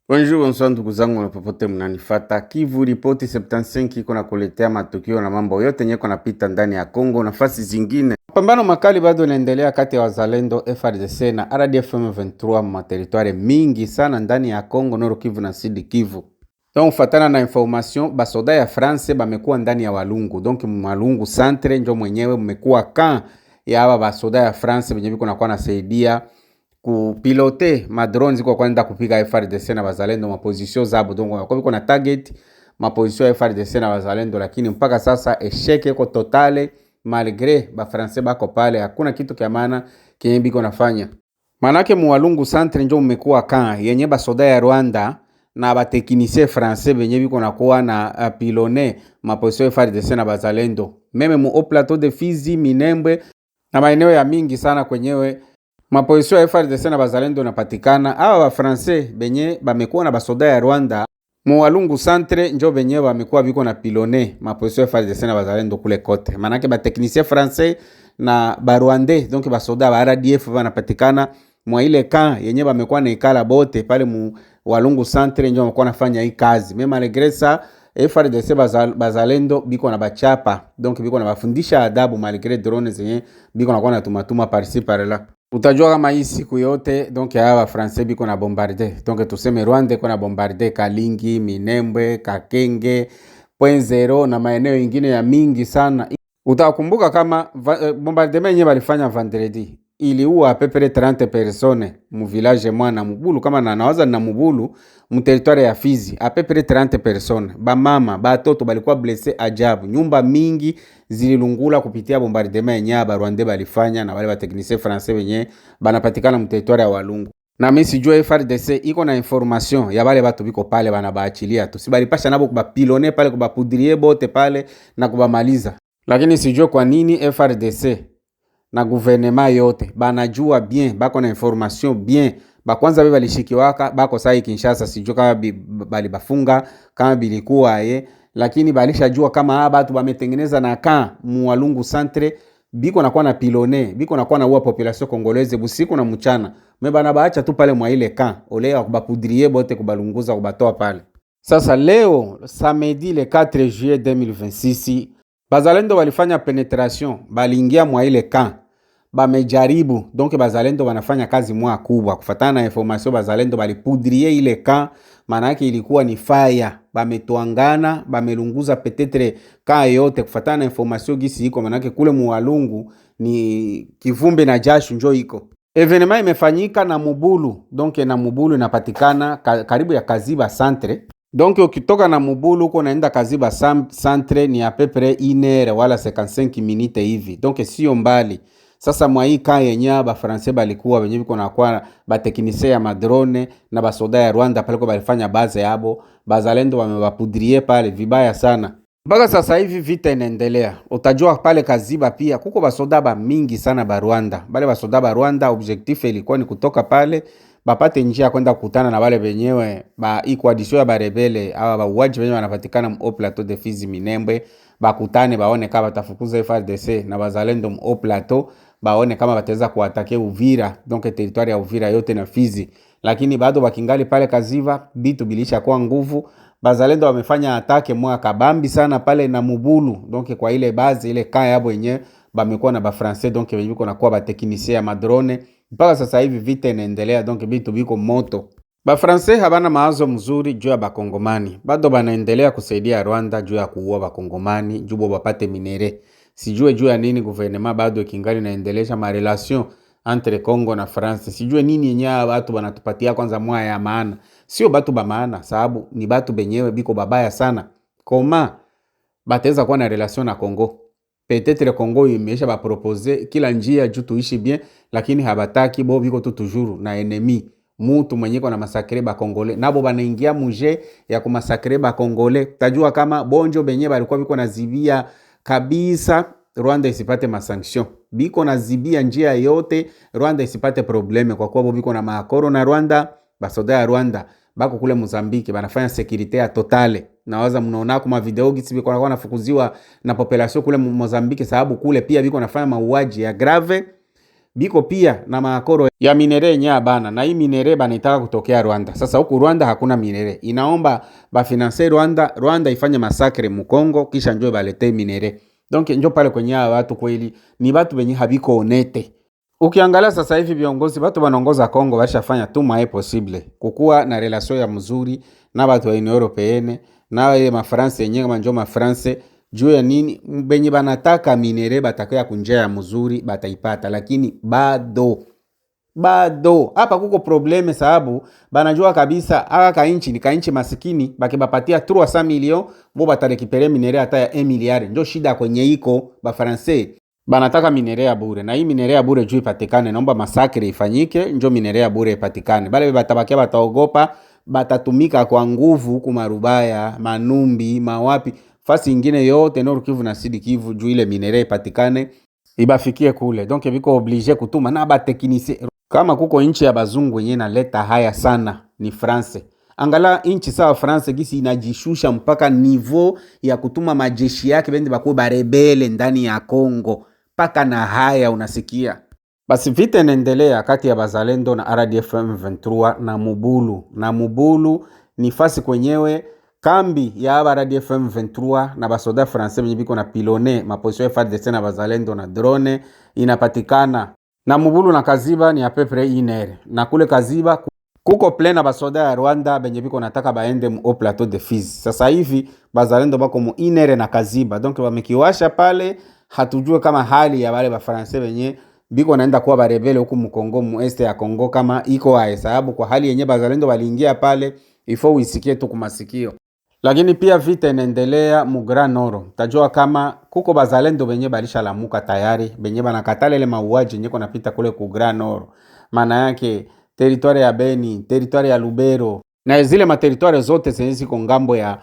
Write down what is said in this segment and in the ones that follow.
Bonjour, bonsoir ndugu zangu na popote mnanifata. Kivu Ripoti 75 iko na kuletea matukio na mambo yote yenye kunapita ndani ya Kongo nafasi zingine. Mapambano makali bado yanaendelea kati ya wazalendo FARDC na RDF M23 ma territoire mingi sana ndani ya Kongo, Nord Kivu na Sud Kivu. Donc fatana na information basoda ya France bamekuwa ndani ya Walungu. Donc Walungu centre ndio mwenyewe mmekuwa camp ya aba basoda ya France benye biko nakuwa nasaidia kupilote madrone ziko kwenda kupiga FARDC na wazalendo maposition zabo. Donc kwa biko na target maposition ya FARDC na wazalendo, lakini mpaka sasa esheke iko totale, malgré ba français bako pale, hakuna kitu kia maana kenye biko nafanya. Manake Walungu centre ndio mmekuwa camp yenye basoda ya Rwanda na ba technicien français benye biko nakuwa na pilone maposition ya FARDC na wazalendo, meme mu plateau de Fizi, Minembwe na maeneo ya mingi sana kwenyewe maposition ya FARDC na bazalendo napatikana. Hawa wa français benye bamekuwa na basoda ya Rwanda mu Walungu centre njo benye bamekuwa biko na pilone maposition ya FARDC na bazalendo kule kote. Manake ba technicien français na ba Rwandais, donc basoda ba RDF banapatikana mwa ile camp yenye bamekuwa na ikala bote pale mu Walungu centre, njo bamekuwa nafanya hii kazi. Mema malgré ça FARDC bazalendo biko na bachapa, donc biko na bafundisha adabu malgré drone zenye biko na kwa na tumatuma parci par là. Utajua kama hii siku yote donc hawa français biko na bombarder, donc tuseme Rwanda iko na bombarder Kalingi, Minembwe, Kakenge, Point Zero na maeneo mengine ya mingi sana. Utakumbuka kama bombardement yenyewe walifanya vendredi iliua à peu près 30 personnes mu village mwana Mubulu, kama nawaza na Mubulu mu territoire ya Fizi, à peu près 30 personnes, ba mama ba toto balikuwa blessé ajabu. Nyumba mingi zililungula kupitia bombardement yenyewe ba Rwanda balifanya na wale ba technicien français wenye banapatikana mu territoire ya Walungu. Na mimi sijua FARDC iko na information ya wale watu biko pale banabaachilia tu, si balipasha nabo kubapilone pale kubapudrie bote pale na kubamaliza. Lakini sijua kwa nini FARDC na gouvernement yote banajua bien, bako na information bien, bakwanza bebe balishikiwaka bako sai Kinshasa, sijua kama bali bafunga kama bilikuwa lakini balishajua kama batu bametengeneza na mu Walungu centre biko nakuwa na pilone, biko nakuwa na uwa population congolaise busiku na mchana, mebana baacha tu pale mwa ile ole wa kubapudrie bote kubalunguza kubatoa pale. Sasa leo samedi le 4 juillet 2026 bazalendo walifanya penetration, baliingia mwa ile bamejaribu, donc bazalendo wanafanya kazi mwa kubwa kufatana na information. Bazalendo balipudrie ile maana yake ilikuwa ni fire, bametuangana, bamelunguza petetre yote kufatana na information gisi iko. Maana yake kule mu Walungu ni kivumbi na jashu njo iko. Evenement imefanyika na Mubulu, donc na Mubulu inapatikana karibu ya Kaziba centre. Donc ukitoka na Mubulu uko naenda Kaziba centre ni à peu près 1 heure wala 55 minutes hivi, donc sio mbali. Sasa mwa hii yenye ba français balikuwa wenye biko na kwa ba technicien ya madrone na ba soda ya Rwanda pale kwa balifanya base yabo, bazalendo wamewapudrie pale vibaya sana. Mpaka sasa hivi vita inaendelea. Utajua pale Kaziba pia kuko ba soda ba mingi sana ba Rwanda. Bale ba soda ba Rwanda objectif ilikuwa ni kutoka pale bapate njia kwenda kukutana na wale wenyewe ba coalition ya ba rebele hawa ba uwaji wenyewe wanapatikana mu plateau de Fizi, Minembwe, bakutane baone kama batafukuza FARDC na bazalendo mu plateau, baone kama bataweza kuatake Uvira, donc territoire ya Uvira yote na Fizi. Lakini bado bakingali pale Kaziva, bitu bilisha kwa nguvu. Bazalendo wamefanya atake mwa kabambi sana pale na Mubulu, donc kwa ile base ile yabo yenyewe bamekuwa na ba français, donc biko na kwa ba technicien ya madrone. Mpaka sasa hivi vita inaendelea, donc bitu biko moto. Ba français habana maazo mzuri juu ya bakongomani, bado banaendelea kusaidia Rwanda juu ya kuua bakongomani juu bapate minere. Sijue juu ya nini gouvernement bado kingali naendelesha ma relation entre Congo na France. Sijue nini yenyewe watu wanatupatia kwanza mwa ya maana. Sio batu ba maana, sababu ni batu benyewe biko babaya sana. Koma bateza kuwa na relation na Congo. Peut-être Congo imesha ba proposer kila njia juu tuishi bien, lakini habataki, bo biko tu toujours na enemy. Mutu mwenye kwa na masakre ba Kongole, nabo banaingia muje ya kumasakre ba Kongole. Tajua kama bonjo benye balikuwa biko na zibia kabisa Rwanda isipate masanction, biko na zibia njia yote Rwanda isipate probleme, kwa kuwa biko na maakoro na Rwanda. Basoda ya Rwanda bako kule Mozambique banafanya securite ya totale. Nawaza mnaona kuma video gisi biko na nafukuziwa na population kule Mozambique, sababu kule pia biko nafanya mauaji ya grave biko pia na maakoro ya minere yenye bana, na hii minere banitaka kutokea Rwanda. Sasa huku Rwanda hakuna minere, inaomba bafinanse Rwanda ifanye masakre Mukongo kisha njoo balete minere. Donc njoo pale kwenye watu kweli ni watu wenye habiko honete. Ukiangalia sasa hivi viongozi watu wanaongoza Kongo washafanya tu mae possible kukua na relation ya mzuri na watu wa Union Europeenne na wale mafrance yenyewe kama njoo mafrance juu ya nini benye banataka minere batakaya kunjia ya mzuri bataipata, lakini bado hapa kuko probleme sababu banajua kabisa aka kainchi ni kainchi masikini bakibapatia 300 million bo batarekipere minere hata ya 1 milliard. Ndio shida kwenye iko ba français banataka minere ya bure, na hii minere ya bure juu ipatikane naomba masakre ifanyike njo minere ya bure ipatikane. Bale batabakia bataogopa batatumika kwa nguvu huku Marubaya, Manumbi, mawapi fasi ingine yote Nord Kivu na Sud Kivu juu ile minere ipatikane ibafikie kule. Donc biko oblige kutuma na ba technicien. Kama kuko inchi ya bazungu yenyewe naleta haya sana ni France. Angala inchi sawa France gisi inajishusha mpaka niveau ya kutuma majeshi yake bende bakuwe barebele ndani ya Kongo. Paka na haya unasikia. Basi vita inaendelea kati ya Bazalendo na RDF M23 na Mubulu ni fasi kwenyewe kambi ya RDF M23 na basoda français benye biko na pilone maposition ya FARDC na Bazalendo na drone inapatikana. Na Mubulu na Kaziba ni apepre inere. Na kule Kaziba kuko plena basoda ya Rwanda benye biko nataka baende mu plateau de Fizi. Sasa hivi Bazalendo bako mu inere na Kaziba. Donc wamekiwasha pale, hatujue kama hali ya wale ba Français benye biko naenda kuwa barebele huku mu Kongo, mu este ya Kongo kama iko hae, sababu kwa hali yenye Bazalendo waliingia pale ifo uisikie tu kumasikio. Lakini pia vita inaendelea mu Grand Nord. Tajua kama kuko Bazalendo benye balisha lamuka tayari, benye banakatala ile mauaji yenye konapita kule ku Grand Nord. Maana yake territoire ya Beni, territoire ya Lubero na zile materitoire zote zenye ziko ngambo ya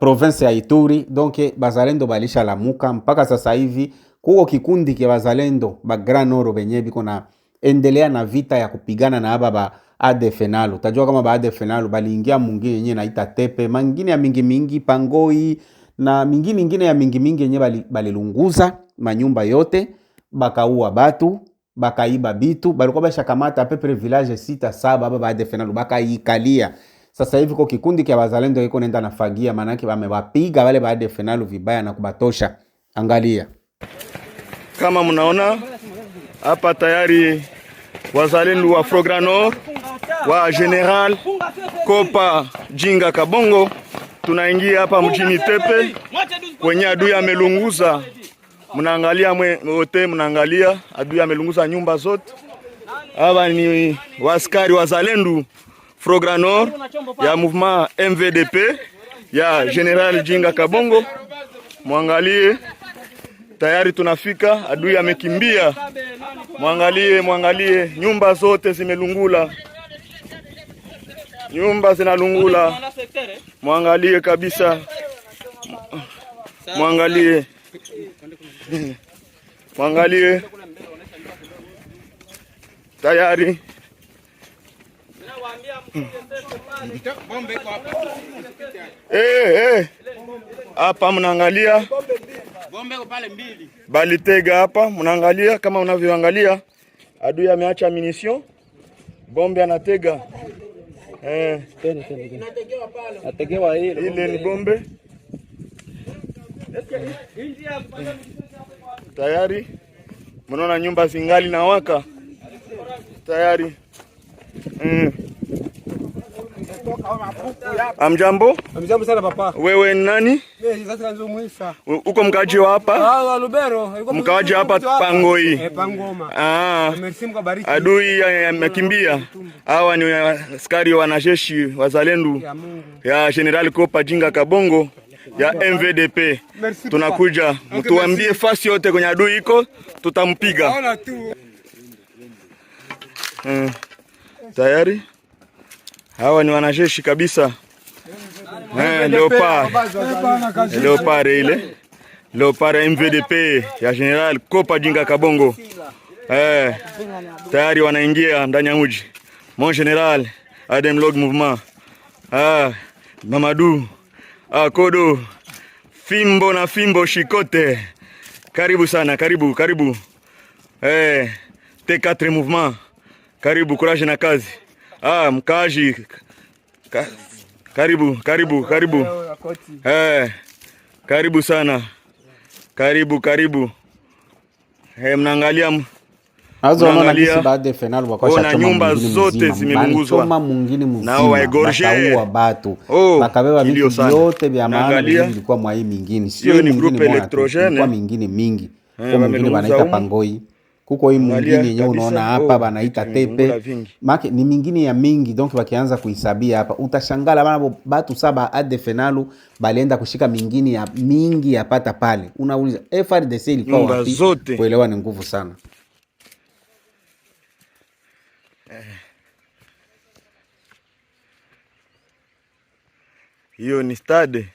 province ya Ituri. Donc Bazalendo balisha lamuka mpaka sasa hivi kuko kikundi kia Bazalendo ba Grand Nord benye biko na endelea na vita ya kupigana na haba ADF Nalu. Tajua kama ba ADF Nalu baliingia mwingine yenyewe naita Tepe, mangine ya mingi Pangoi na mingine ya mingi yenyewe balilunguza manyumba yote, bakaua batu, bakaiba bitu, balikuwa bashakamata pepe village 6-7 ba ADF Nalu bakaikalia. Sasa hivi kwa kikundi kia Bazalendo yiko nenda nafagia, maana yake wamewapiga wale ba ADF Nalu vibaya na kubatosha. Angalia. Kama mnaona hapa tayari Wazalendo wa Frograno wa General Kopa Jinga Kabongo tunaingia hapa mjini Tepe kwenye adui amelunguza. Mnaangalia wote, mnaangalia adui amelunguza nyumba zote. Hapa ni waskari Wazalendo Frograno ya mouvement MVDP ya General Jinga Kabongo. Mwangalie tayari tunafika, adui amekimbia. Mwangalie nyumba zote zimelungula. Nyumba zinalungula. Mwangalie kabisa. Mwangalie. Tayari. Hapa mnaangalia bombe pale mbili. Balitega hapa mnaangalia, kama unavyoangalia adui ameacha munition. Bombe anatega. Nategewa ile ni bombe. Tayari. Mnaona nyumba zingali na waka. Tayari. Amjambo? Amjambo sana papa. Wewe nani? Sasa nzo Muisa. Uko mkaji wa hapa? Lubero. Mkaji hapa Pangoi. Pangoma. Merci mkabariki. Adui amekimbia. Hawa ni askari wanajeshi Wazalendo ya General Kopa Jinga Kabongo ya MVDP. Tunakuja. Mtuambie fasi yote kwenye adui iko, tutampiga. Tayari? Hawa ni wanajeshi kabisa. Leopard ile. Leopard MVDP ya General Kopa Jinga Kabongo. Tayari wanaingia ndani ya mji. Mon General Adem Log Mouvement. Mamadou. Kodo. Fimbo na fimbo shikote. Karibu sana, karibu. T4 Mouvement. Karibu, courage na kazi. Mkaji. Karibu. Karibu sana. Karibu. Mnaangalia Ona nyumba zote zimelunguzwa nao waegorge batu bakabeba vitu vyote vya maana vilikuwa mwa hii mingine, sio ni groupe electrogene kwa mingine mingi kwa mingine banaita Pangoi, kuko hii mwingine yenyewe unaona hapa banaita Tepe maki ni mingine ya mingi. Donc wakianza kuhisabia hapa utashangala bana batu saba ADF-NALU balienda kushika mingine ya mingi yapata pale. Unauliza FARDC ilikuwa wapi? Kuelewa ni nguvu sana. Hiyo ni stade.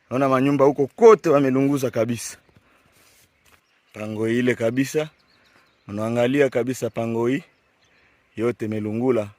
Naona manyumba huko kote wamelunguza kabisa. Pangoi ile kabisa. Unaangalia kabisa Pangoi yote melungula.